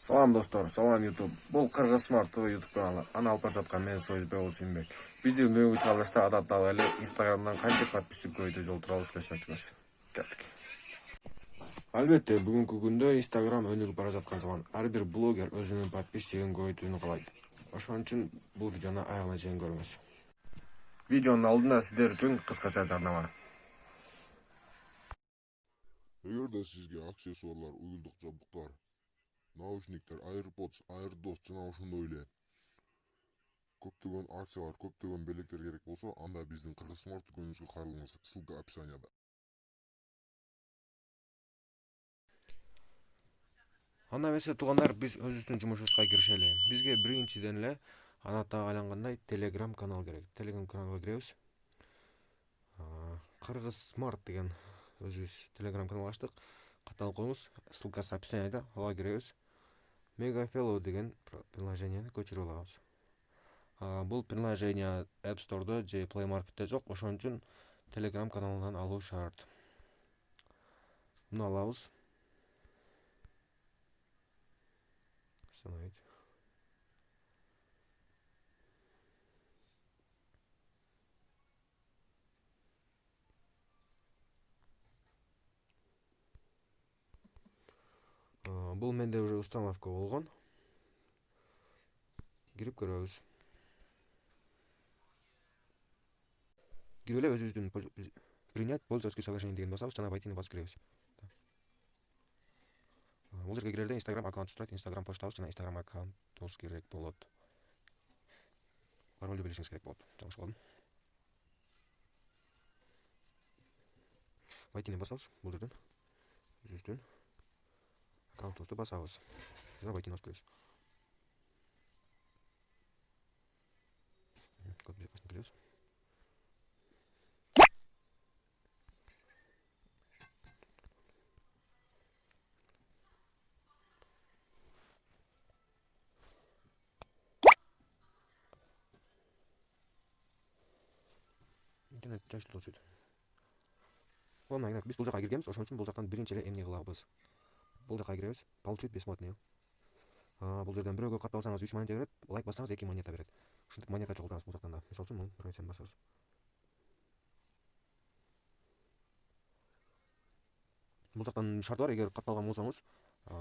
Салам достор, салам YouTube. Бұл Қырғыз Смарт ТВ YouTube каналы. Аны алып жатқан мен Сойызбек Олсынбек. Биздин бүгүнкү чыгарылышта адаттагы эле Instagram'дан канча подписчик көбөйтүү жол тууралуу сүйлөшмөкчүбүз. Кеттик. Албетте, бүгүнкү күндө Instagram өнүгүп бара жаткан заман. Ар бир блогер өзүнүн подписчигин көбөйтүүнү каалайт. Ошон үчүн бул видеону аягына чейин көрүңүз. Видеонун алдында сиздер үчүн кыскача жарнама. Эгерде сизге аксессуарлар, уюлдук жабдыктар, наушниктер, AirPods, AirDots жана ошондой эле көптөгөн акциялар, көптөгөн белектер керек болсо, анда биздин Кыргыз Смарт дүкөнүбүзгө кайрылыңыз. Ссылка описанияда. Анда эмесе туугандар, биз өзүбүздүн жумушубузга киришели. Бизге биринчиден эле адаттагы айлангандай Telegram канал керек. Telegram каналга киребиз. Кыргыз Смарт деген өзүбүз Telegram канал ачтык. Катталып коюңуз. Ссылкасы описанияда. Ага киребиз. Megafellow деген приложенияны көчүрүп алабыз. Бул приложение App Store'да же Play Market'те жок. Ошон үчүн Telegram каналынан алуу шарт. Муну алабыз. Установить. Бул менде уже установка болгон. Кирип көрөбүз. Кирип эле өзүбүздүн принять пользовательское соглашение деген басабыз, жана войти басып киребиз. Бул жерге кирерде Instagram аккаунт турат, Instagram почтабыз жана Instagram аккаунтубуз керек болот. Паролду билишиңиз керек болот. Жакшы кылдым. Войти басабыз бул жерден. Өзүбүздүн аккаунтубузду басабыз. Жана войти басып киребиз. Код безопасности киребиз. Интернет жайчылуу өчөт. Биз бул жака киргенбиз, ошон үчүн бул жактан биринчи эле эмне кылабыз. Бул жака киребиз. Получить бесплатные. Бул жерден бирөөгө катталсаңыз 3 монета берет, лайк бассаңыз 2 монета берет. Ушинтип монета чогултабыз бул жактан да. Мисалы үчүн, бул сен басабыз. Бул жактан шарты бар, эгер катталган болсоңуз,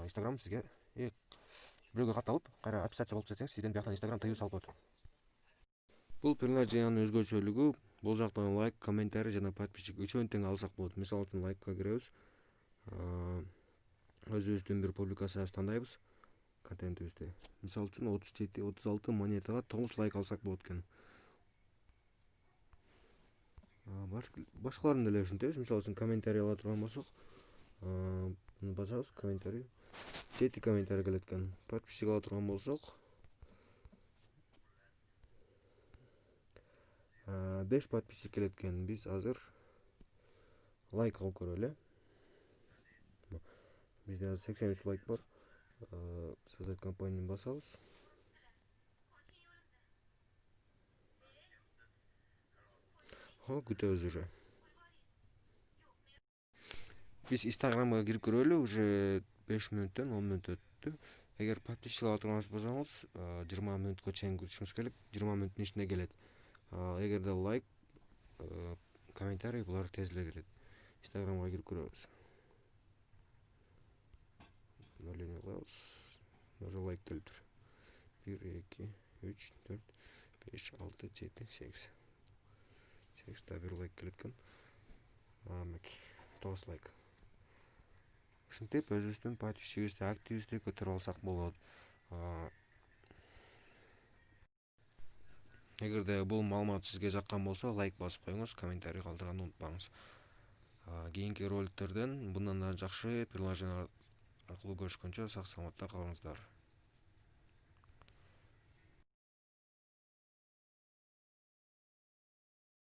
Instagram сизге бирөөгө катталып, кайра отписаться болуп кетсеңиз, сизден бияктан Instagram тыюу салып коет. Бул приложениянын өзгөчөлүгү бул жактан лайк, комментарий жана подписчик үчөөнү тең алсак болот. Мисалы үчүн лайкка киребиз. Өзүбүздүн бир публикациябызды тандайбыз. Контентибизди. Мисалы үчүн 37-36 монетага 9 лайк алсак болот экен. Башкаларын деле ушинтебиз. Мисалы үчүн комментарий ала турган болсок, муну басабыз, комментарий. 7 комментарий келет экен. Подписчик ала турган болсок, 5 подписчик келет экен. Биз азыр лайк алып көрөлү. Бизде азыр 83 лайк бар. Создать компанияны басабыз. Күтөбүз уже. Биз Instagramга кирип көрөлү, уже 5 мүнөттөн 10 мүнөт өттү. Эгер подписчик ала турган болсоңуз, 20 мүнөткө чейин күтүшүңүз керек. 20 мүнөттүн ичинде келет. Эгерде лайк, комментарий булар тез эле келет. Instagramга кирип көрөбүз. Обновление кылабыз. Уже лайк келиптир. 1, 2, 3, 4, 5, 6, 7, 8. 8 бир лайк келет экен. 9 лайк. Ушинтип өзүбүздүн подписчигибизди, активибизди көтөрүп алсак болот. Эгерде бул маалымат сизге жаккан болсо, лайк басып коюңуз, комментарий калтырганды унутпаңыз. Кийинки роликтерден bundan да жакшы приложение аркылуу көрүшкөнчө сак саламатта калыңыздар.